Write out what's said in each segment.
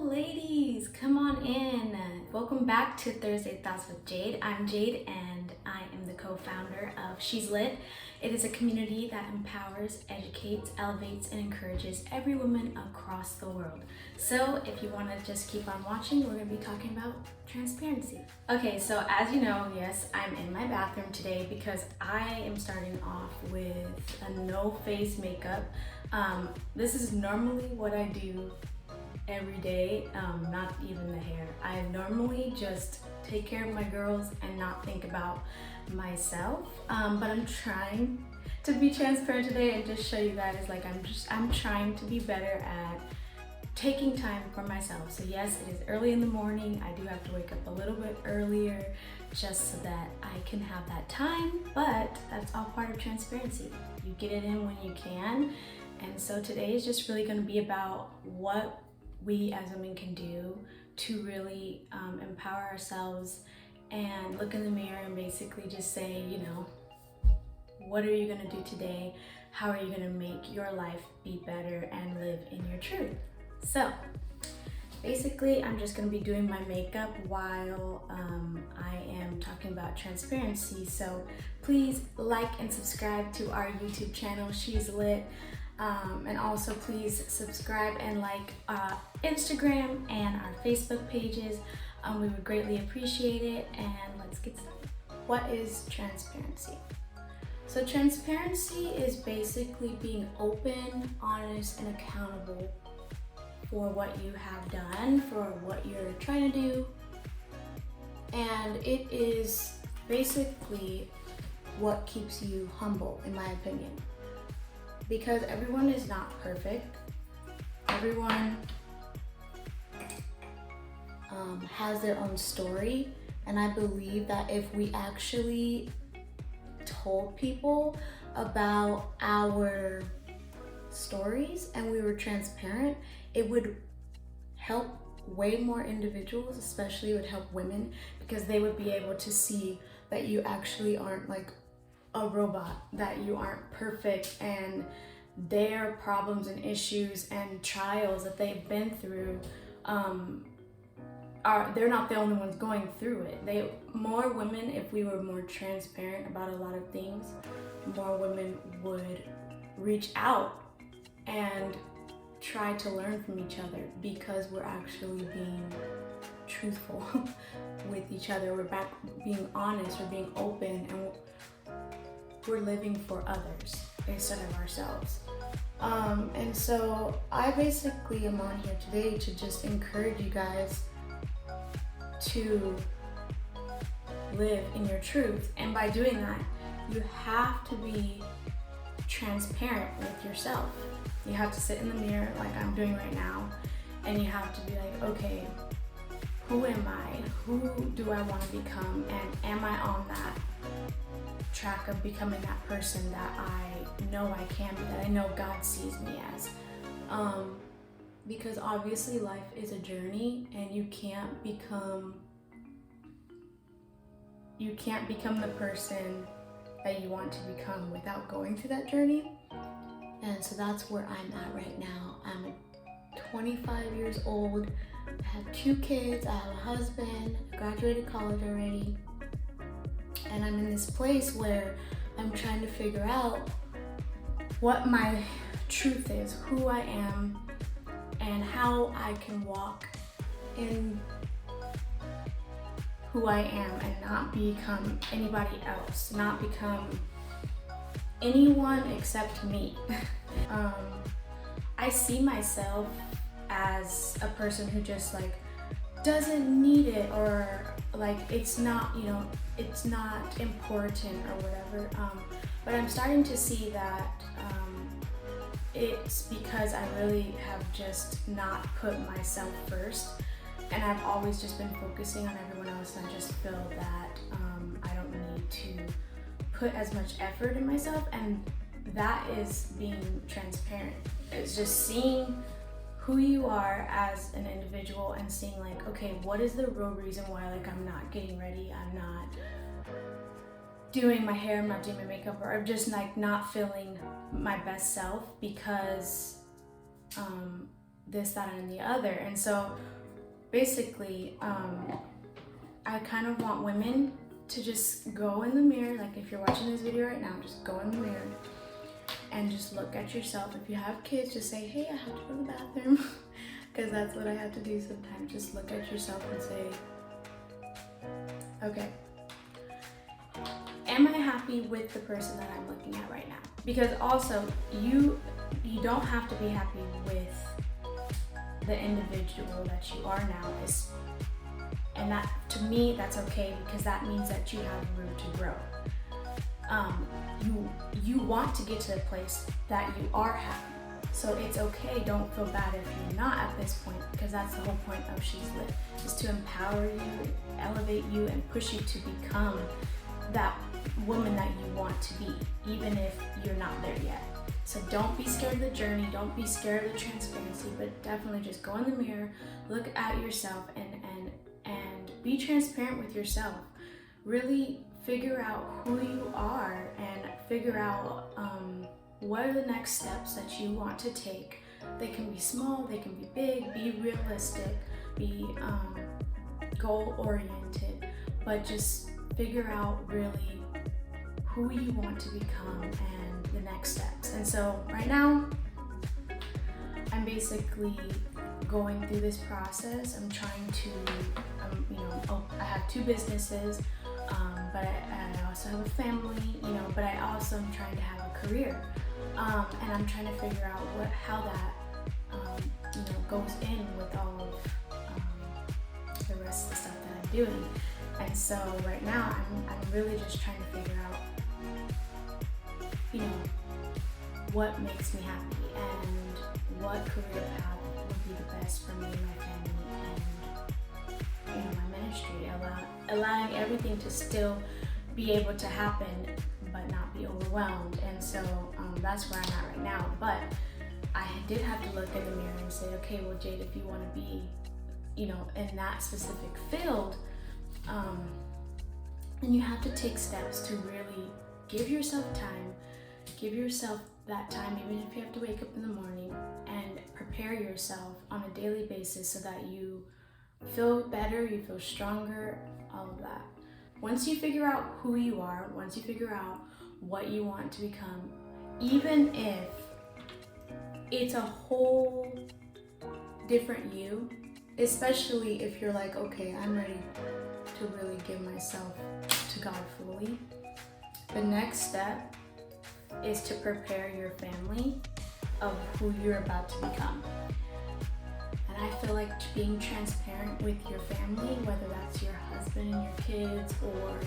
ladies, come on in. Welcome back to Thursday Thoughts with Jade. I'm Jade and I am the co-founder of She's Lit. It is a community that empowers, educates, elevates, and encourages every woman across the world. So if you want to just keep on watching, we're going to be talking about transparency. Okay, so as you know, yes, I'm in my bathroom today because I am starting off with a no-face makeup. This is normally what I do every day, not even the hair. I normally just take care of my girls and not think about myself, but I'm trying to be transparent today and just show you guys like I'm trying to be better at taking time for myself. So yes, it is early in the morning. I do have to wake up a little bit earlier just so that I can have that time, but that's all part of transparency. You get it in when you can. And so today is just really going to be about what we as women can do to really empower ourselves and look in the mirror and basically just say, you know, what are you going to do today? How are you going to make your life be better and live in your truth? So basically, I'm just going to be doing my makeup while I am talking about transparency. So please like and subscribe to our YouTube channel, She's Lit. And also please subscribe and like Instagram and our Facebook pages. We would greatly appreciate it. And let's get started. What is transparency? So transparency is basically being open, honest, and accountable for what you have done, for what you're trying to do. And it is basically what keeps you humble, in my opinion. Because everyone is not perfect. Everyone has their own story. And I believe that if we actually told people about our stories and we were transparent, it would help way more individuals, especially it would help women, because they would be able to see that you actually aren't like a robot, that you aren't perfect, and their problems and issues and trials that they've been through they're not the only ones going through it. More women, if we were more transparent about a lot of things, more women would reach out and try to learn from each other, because we're actually being truthful with each other. We're back being honest, we're being open, and we're living for others instead of ourselves. And so I basically am on here today to just encourage you guys to live in your truth. And by doing that, you have to be transparent with yourself. You have to sit in the mirror like I'm doing right now, and you have to be like, okay, who am I? Who do I want to become? And am I on that track of becoming that person that I know I can be, that I know God sees me as? Because obviously life is a journey, and you can't become the person that you want to become without going through that journey. And so that's where I'm at right now. I'm 25 years old, I have 2 kids, I have a husband, I graduated college already, and I'm in this place where I'm trying to figure out what my truth is, who I am, and how I can walk in who I am and not become anybody else, not become anyone except me. I see myself as a person who just like doesn't need it, or like it's not, you know, it's not important or whatever. But I'm starting to see that it's because I really have just not put myself first, and I've always just been focusing on everyone else, and I just feel that I don't need to put as much effort in myself. And that is being transparent. It's just seeing who you are as an individual and seeing like, okay, what is the real reason why like I'm not getting ready, I'm not doing my hair, I'm not doing my makeup, or I'm just like not feeling my best self, because this, that, and the other. And so basically, I kind of want women to just go in the mirror. Like if you're watching this video right now, just go in the mirror and just look at yourself. If you have kids, just say, hey, I have to go to the bathroom. Because that's what I have to do sometimes. Just look at yourself and say, okay, am I happy with the person that I'm looking at right now? Because also, you don't have to be happy with the individual that you are now. And that, to me, that's okay, because that means that you have room to grow. You want to get to a place that you are happy. So it's okay, don't feel bad if you're not at this point, because that's the whole point of She's Lit, is to empower you, elevate you, and push you to become that woman that you want to be, even if you're not there yet. So don't be scared of the journey, don't be scared of the transparency, but definitely just go in the mirror, look at yourself, and be transparent with yourself. Really figure out who you are and figure out what are the next steps that you want to take. They can be small, they can be big, be realistic, be goal-oriented, but just figure out really who you want to become and the next steps. And so right now, I'm basically going through this process. I'm trying to, I have 2 businesses, but I also have a family, but I also am trying to have a career. And I'm trying to figure out how that, goes in with all of the rest of the stuff that I'm doing. And so right now, I'm really just trying to figure out, what makes me happy and what career path would be the best for me and my family and, my ministry, allowing everything to still be able to happen but not be overwhelmed. And so that's where I'm at right now. But I did have to look in the mirror and say, okay, well, Jade, if you want to be, in that specific field, then you have to take steps to really give yourself time, give yourself that time, even if you have to wake up in the morning, and prepare yourself on a daily basis so that you feel better, you feel stronger, all of that. Once you figure out who you are, once you figure out what you want to become, even if it's a whole different you, especially if you're like, okay, I'm ready to really give myself to God fully, the next step is to prepare your family of who you're about to become. And I feel like being transparent with your family, whether that's your husband and your kids or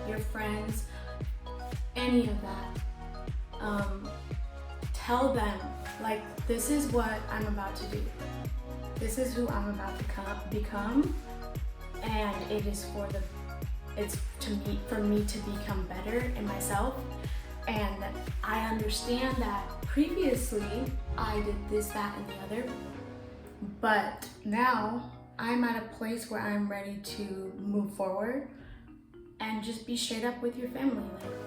your friends, any of that, tell them, like, this is what I'm about to do. This is who I'm about to become, and it is for me to become better in myself. And I understand that previously I did this, that, and the other, but now I'm at a place where I'm ready to move forward and just be straight up with your family. Like,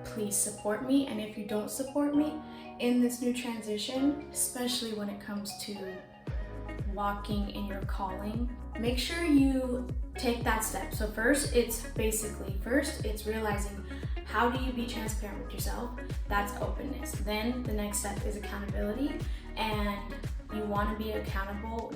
please support me, and if you don't support me in this new transition, especially when it comes to walking in your calling, make sure you take that step. So first it's realizing, how do you be transparent with yourself? That's openness. Then the next step is accountability, and you want to be accountable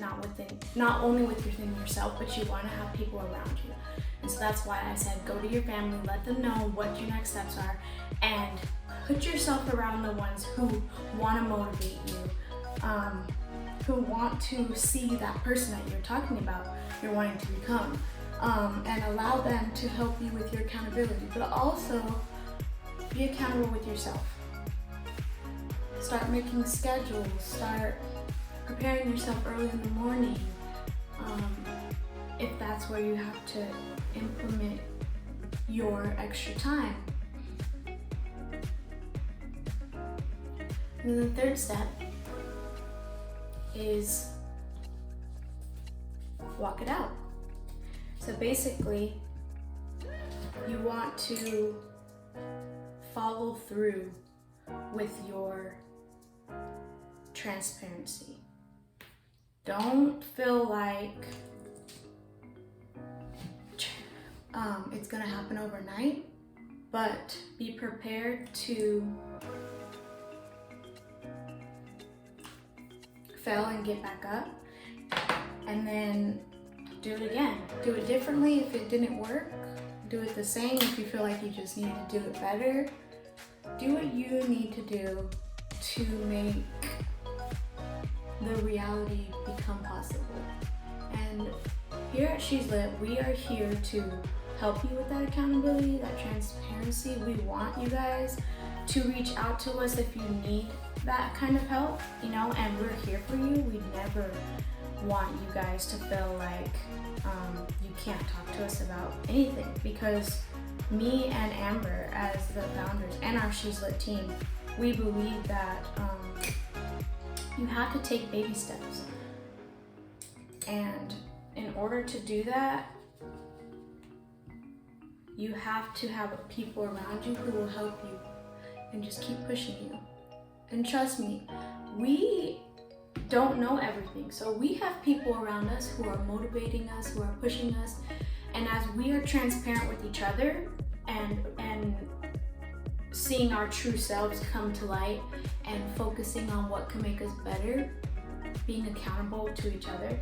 not only within yourself, but you want to have people around you. And so that's why I said, go to your family, let them know what your next steps are, and put yourself around the ones who want to motivate you, who want to see that person that you're talking about, you're wanting to become, and allow them to help you with your accountability, but also be accountable with yourself. Start making schedules, start preparing yourself early in the morning, if that's where you have to implement your extra time. And then the third step is walk it out. So basically, you want to follow through with your transparency. Don't feel like it's gonna happen overnight, but be prepared to fail and get back up, and then do it again. Do it differently if it didn't work. Do it the same if you feel like you just need to do it better. Do what you need to do to make the reality become possible. And here at She's Lit, we are here to help you with that accountability, that transparency. We want you guys to reach out to us if you need that kind of help, you know, and we're here for you. We never want you guys to feel like you can't talk to us about anything, because me and Amber, as the founders and our She's Lit team, we believe that you have to take baby steps. And in order to do that, you have to have people around you who will help you and just keep pushing you. And trust me, we don't know everything. So we have people around us who are motivating us, who are pushing us. And as we are transparent with each other and seeing our true selves come to light and focusing on what can make us better, being accountable to each other,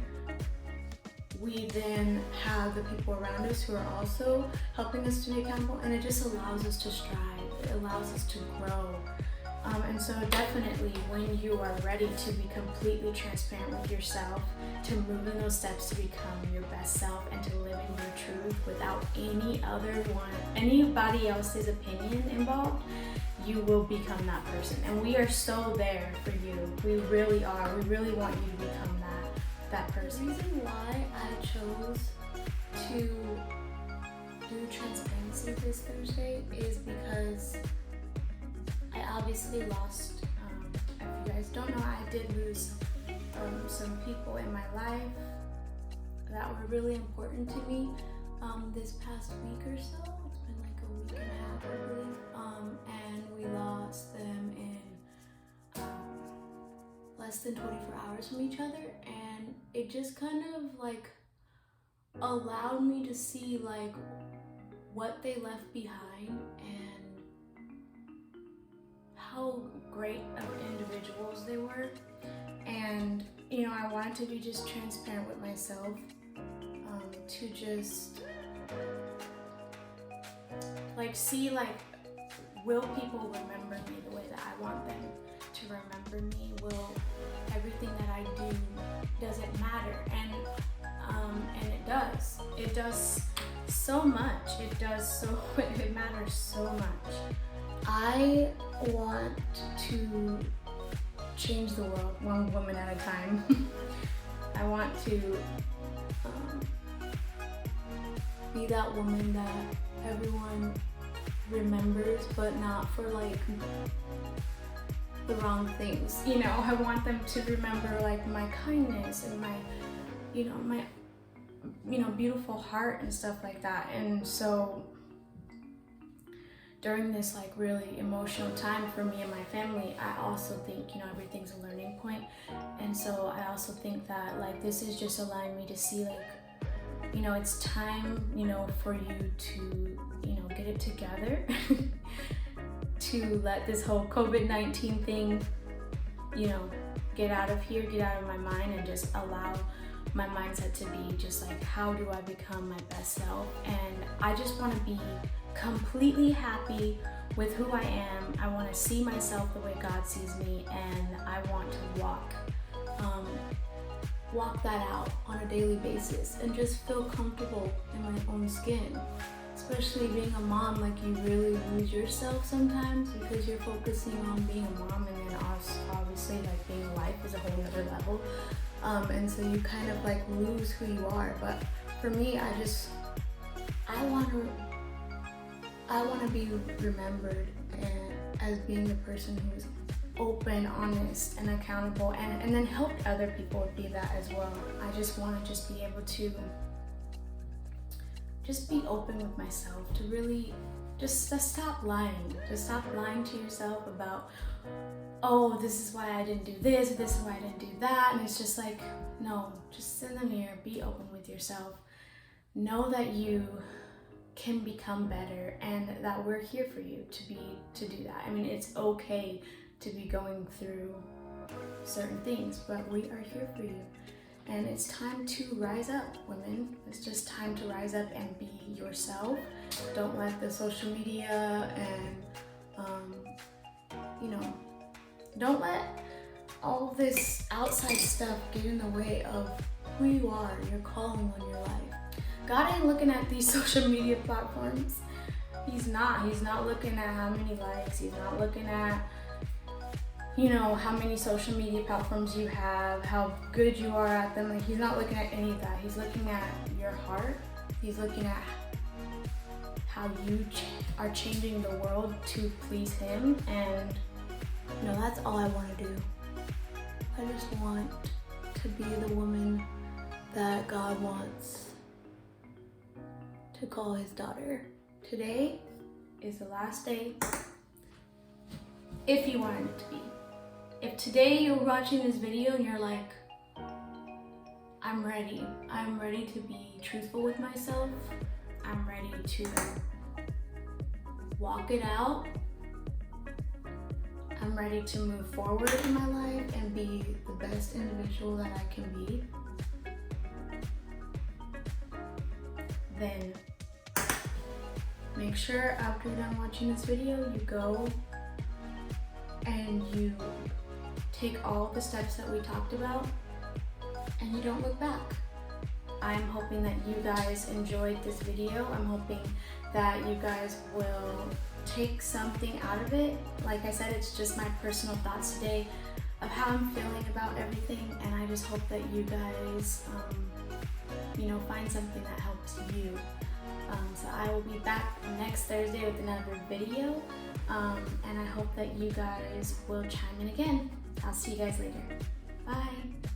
we then have the people around us who are also helping us to be accountable, and it just allows us to strive. It allows us to grow. And so definitely when you are ready to be completely transparent with yourself, to move in those steps to become your best self and to live in your truth without anybody else's opinion involved, you will become that person. And we are so there for you. We really are. We really want you to become that person. The reason why I chose to do transparency this Thursday is because I obviously lost, if you guys don't know, I did lose some people in my life that were really important to me this past week or so. It's been like a week and a half, I believe, and we lost them in less than 24 hours from each other, and it just kind of like allowed me to see like what they left behind and how great of individuals they were. And you know, I wanted to be just transparent with myself, to just like see like, will people remember me the way that I want them to remember me? Will everything that I do, does it matter? And it does. It does so much. It matters so much. I want to change the world one woman at a time. I want to be that woman that everyone remembers, but not for like the wrong things. You know, I want them to remember like my kindness and my beautiful heart and stuff like that. And so during this like really emotional time for me and my family, I also think, you know, everything's a learning point. And so I also think that like this is just allowing me to see like, you know, it's time, you know, for you to, you know, get it together to let this whole COVID-19 thing, you know, get out of here, get out of my mind, and just allow my mindset to be just like, how do I become my best self? And I just want to be completely happy with who I am. I want to see myself the way God sees me, and I want to walk that out on a daily basis and just feel comfortable in my own skin. Especially being a mom, like you really lose yourself sometimes because you're focusing on being a mom, and then obviously like being a wife is a whole other level. And so you kind of like lose who you are. But for me, I want to be remembered as being the person who's open, honest, and accountable, and then help other people be that as well. I just want to just be able to just be open with myself, to really just stop lying. Just stop lying to yourself about oh, this is why I didn't do this, or this is why I didn't do that. And it's just like, no, just sit in the mirror, be open with yourself. Know that you can become better and that we're here for you to do that. I mean, it's okay to be going through certain things, but we are here for you. And it's time to rise up, women. It's just time to rise up and be yourself. Don't let the social media and, don't let all this outside stuff get in the way of who you are, your calling on your life. God ain't looking at these social media platforms. He's not looking at how many likes. He's not looking at, how many social media platforms you have, how good you are at them. Like, he's not looking at any of that. He's looking at your heart. He's looking at how you are changing the world to please him. And that's all I want to do. I just want to be the woman that God wants to call his daughter. Today is the last day, if you wanted it to be. If today you're watching this video and you're like, I'm ready to be truthful with myself, I'm ready to walk it out, I'm ready to move forward in my life and be the best individual that I can be, then make sure after you're done watching this video, you go and you take all the steps that we talked about and you don't look back. I'm hoping that you guys enjoyed this video. I'm hoping that you guys will take something out of it. Like I said, it's just my personal thoughts today of how I'm feeling about everything, and I just hope that you guys find something that helps you. So I will be back next Thursday with another video, and I hope that you guys will chime in again. I'll see you guys later. Bye.